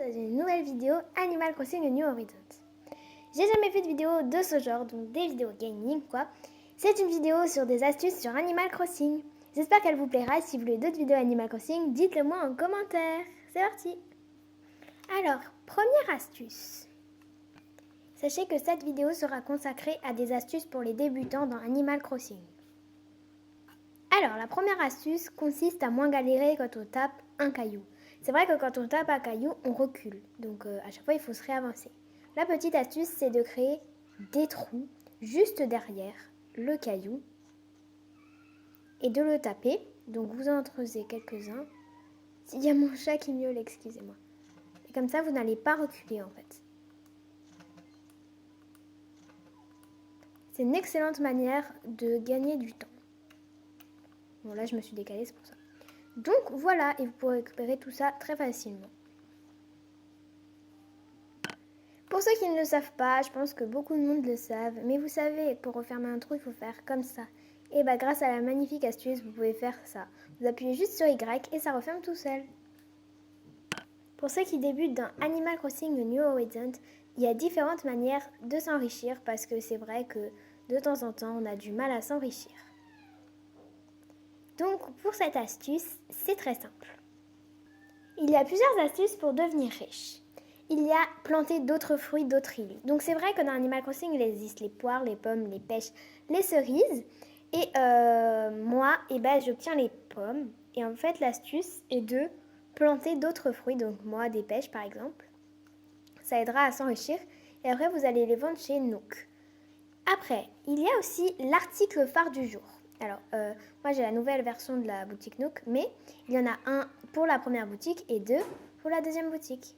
Dans une nouvelle vidéo Animal Crossing New Horizons. J'ai jamais fait de vidéo de ce genre, donc des vidéos gaming quoi. C'est une vidéo sur des astuces sur Animal Crossing. J'espère qu'elle vous plaira. Si vous voulez d'autres vidéos Animal Crossing, dites-le moi en commentaire. C'est parti. Alors, première astuce. Sachez que cette vidéo sera consacrée à des astuces pour les débutants dans Animal Crossing. Alors, la première astuce consiste à moins galérer quand on tape un caillou. C'est vrai que quand on tape un caillou, on recule. Donc, à chaque fois, il faut se réavancer. La petite astuce, c'est de créer des trous juste derrière le caillou et de le taper. Donc, vous en creusez quelques-uns. Il y a mon chat qui miaule, excusez-moi. Et comme ça, vous n'allez pas reculer, en fait. C'est une excellente manière de gagner du temps. Bon, là, je me suis décalée, c'est pour ça. Donc, voilà, et vous pourrez récupérer tout ça très facilement. Pour ceux qui ne le savent pas, je pense que beaucoup de monde le savent, mais vous savez, pour refermer un trou, il faut faire comme ça. Et bah, grâce à la magnifique astuce, vous pouvez faire ça. Vous appuyez juste sur Y et ça referme tout seul. Pour ceux qui débutent dans Animal Crossing New Horizons, il y a différentes manières de s'enrichir parce que c'est vrai que de temps en temps, on a du mal à s'enrichir. Donc, pour cette astuce, c'est très simple. Il y a plusieurs astuces pour devenir riche. Il y a planter d'autres fruits d'autres îles. Donc c'est vrai que dans Animal Crossing, il existe les poires, les pommes, les pêches, les cerises. Et moi, j'obtiens les pommes. Et en fait, l'astuce est de planter d'autres fruits. Donc moi, des pêches par exemple. Ça aidera à s'enrichir. Et après, vous allez les vendre chez Nook. Après, il y a aussi l'article phare du jour. Alors, moi j'ai la nouvelle version de la boutique Nook, mais il y en a un pour la première boutique et deux pour la deuxième boutique.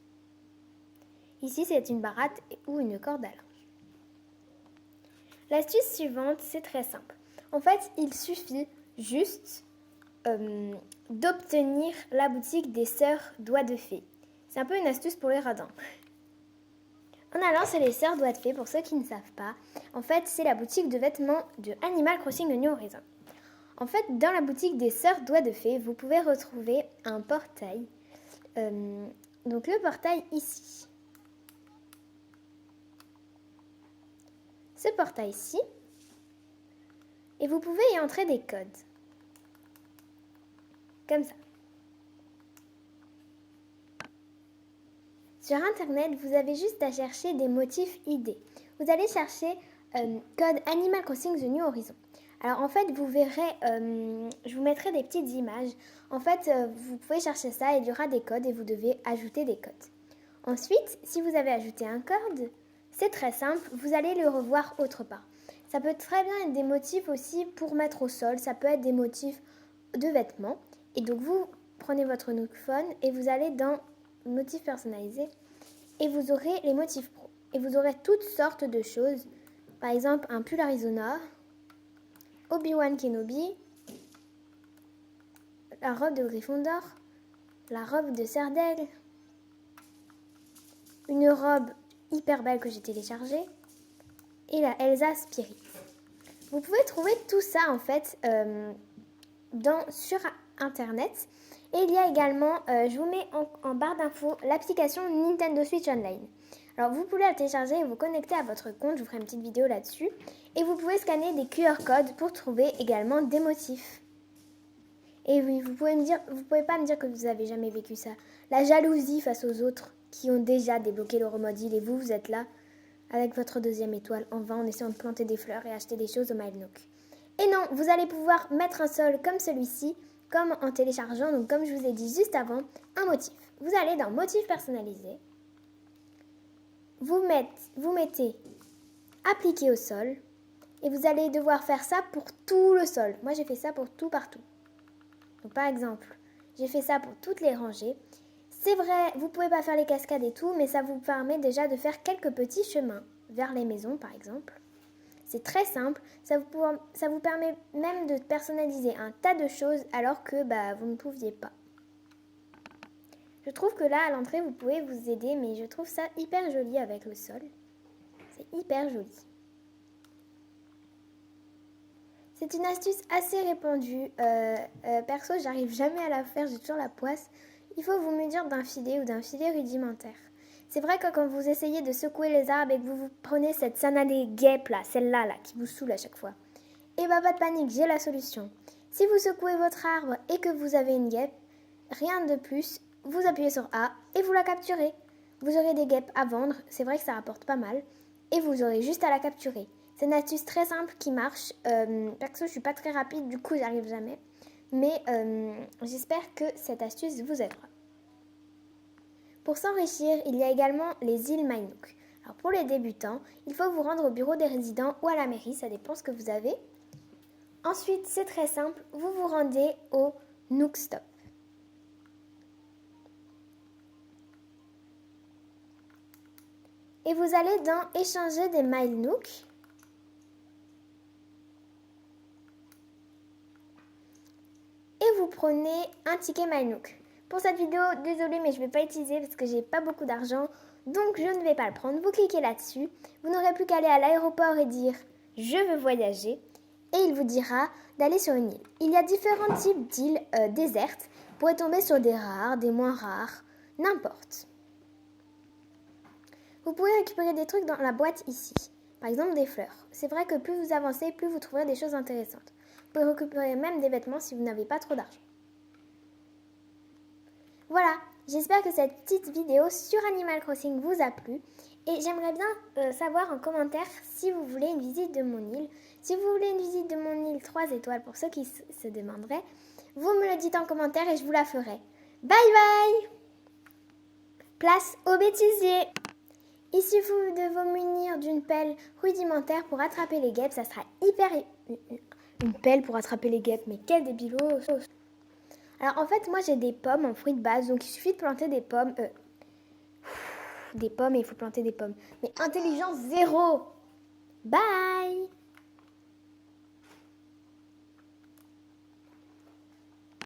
Ici, c'est une baratte ou une corde à linge. L'astuce suivante, c'est très simple. En fait, il suffit juste d'obtenir la boutique des sœurs doigts de fée. C'est un peu une astuce pour les radins. En allant chez les sœurs doigts de fée, pour ceux qui ne savent pas, en fait, c'est la boutique de vêtements de Animal Crossing New Horizons. En fait, dans la boutique des sœurs doigts de fée, vous pouvez retrouver un portail. Donc le portail ici. Ce portail-ci. Et vous pouvez y entrer des codes. Comme ça. Sur Internet, vous avez juste à chercher des motifs idées. Vous allez chercher code Animal Crossing The New Horizon. Alors en fait, vous verrez, je vous mettrai des petites images. En fait, vous pouvez chercher ça, il y aura des codes et vous devez ajouter des codes. Ensuite, si vous avez ajouté un code, c'est très simple, vous allez le revoir autre part. Ça peut très bien être des motifs aussi pour mettre au sol, ça peut être des motifs de vêtements. Et donc vous prenez votre Nook Phone et vous allez dans motifs personnalisés et vous aurez les motifs pro. Et vous aurez toutes sortes de choses. Par exemple, un pull Arizona, Obi-Wan Kenobi, la robe de Gryffondor, la robe de Serre d'Aigle, une robe hyper belle que j'ai téléchargée et la Elsa Spirit. Vous pouvez trouver tout ça en fait sur Internet. Et il y a également, je vous mets en barre d'infos, l'application Nintendo Switch Online. Alors vous pouvez la télécharger et vous connecter à votre compte, je vous ferai une petite vidéo là-dessus. Et vous pouvez scanner des QR codes pour trouver également des motifs. Et oui, vous pouvez pas me dire que vous avez jamais vécu ça. La jalousie face aux autres qui ont déjà débloqué le mode île et vous êtes là avec votre deuxième étoile en vain en essayant de planter des fleurs et acheter des choses au Mile Nook. Et non, vous allez pouvoir mettre un sol comme celui-ci, comme en téléchargeant, donc comme je vous ai dit juste avant, un motif. Vous allez dans motif personnalisé, vous mettez appliquer au sol et vous allez devoir faire ça pour tout le sol. Moi j'ai fait ça pour tout partout. Donc par exemple, j'ai fait ça pour toutes les rangées. C'est vrai, vous pouvez pas faire les cascades et tout, mais ça vous permet déjà de faire quelques petits chemins vers les maisons par exemple. C'est très simple, ça vous permet même de personnaliser un tas de choses alors que vous ne pouviez pas. Je trouve que là, à l'entrée, vous pouvez vous aider, mais je trouve ça hyper joli avec le sol. C'est hyper joli. C'est une astuce assez répandue. Perso, j'arrive jamais à la faire, j'ai toujours la poisse. il faut vous munir d'un filet ou d'un filet rudimentaire. C'est vrai que quand vous essayez de secouer les arbres et que vous prenez cette sanadée guêpe là, celle-là là, qui vous saoule à chaque fois, et bah pas de panique, j'ai la solution. Si vous secouez votre arbre et que vous avez une guêpe, rien de plus, vous appuyez sur A et vous la capturez. Vous aurez des guêpes à vendre, c'est vrai que ça rapporte pas mal, et vous aurez juste à la capturer. C'est une astuce très simple qui marche. Perso, je suis pas très rapide, du coup, j'arrive jamais. Mais j'espère que cette astuce vous aidera. Pour s'enrichir, il y a également les îles MyNook. Alors pour les débutants, il faut vous rendre au bureau des résidents ou à la mairie, ça dépend ce que vous avez. Ensuite, c'est très simple, vous vous rendez au Nook Stop. Et vous allez dans échanger des miles Nook. Et vous prenez un ticket Mile Nook. Pour cette vidéo, désolée mais je ne vais pas utiliser parce que j'ai pas beaucoup d'argent, donc je ne vais pas le prendre. Vous cliquez là-dessus, vous n'aurez plus qu'à aller à l'aéroport et dire « Je veux voyager » et il vous dira d'aller sur une île. Il y a différents types d'îles désertes. Vous pourrez tomber sur des rares, des moins rares, n'importe. Vous pouvez récupérer des trucs dans la boîte ici. Par exemple des fleurs. C'est vrai que plus vous avancez, plus vous trouverez des choses intéressantes. Vous pouvez récupérer même des vêtements si vous n'avez pas trop d'argent. Voilà, j'espère que cette petite vidéo sur Animal Crossing vous a plu. Et j'aimerais bien savoir en commentaire si vous voulez une visite de mon île. Si vous voulez une visite de mon île 3 étoiles pour ceux qui se demanderaient, vous me le dites en commentaire et je vous la ferai. Bye bye! Place au bêtisier! Il suffit de vous munir d'une pelle rudimentaire pour attraper les guêpes. Ça sera hyper... Une pelle pour attraper les guêpes, mais quel débilos! Alors en fait, moi j'ai des pommes en fruits de base, donc il suffit de planter des pommes. Des pommes et il faut planter des pommes. Mais intelligence zéro! Bye!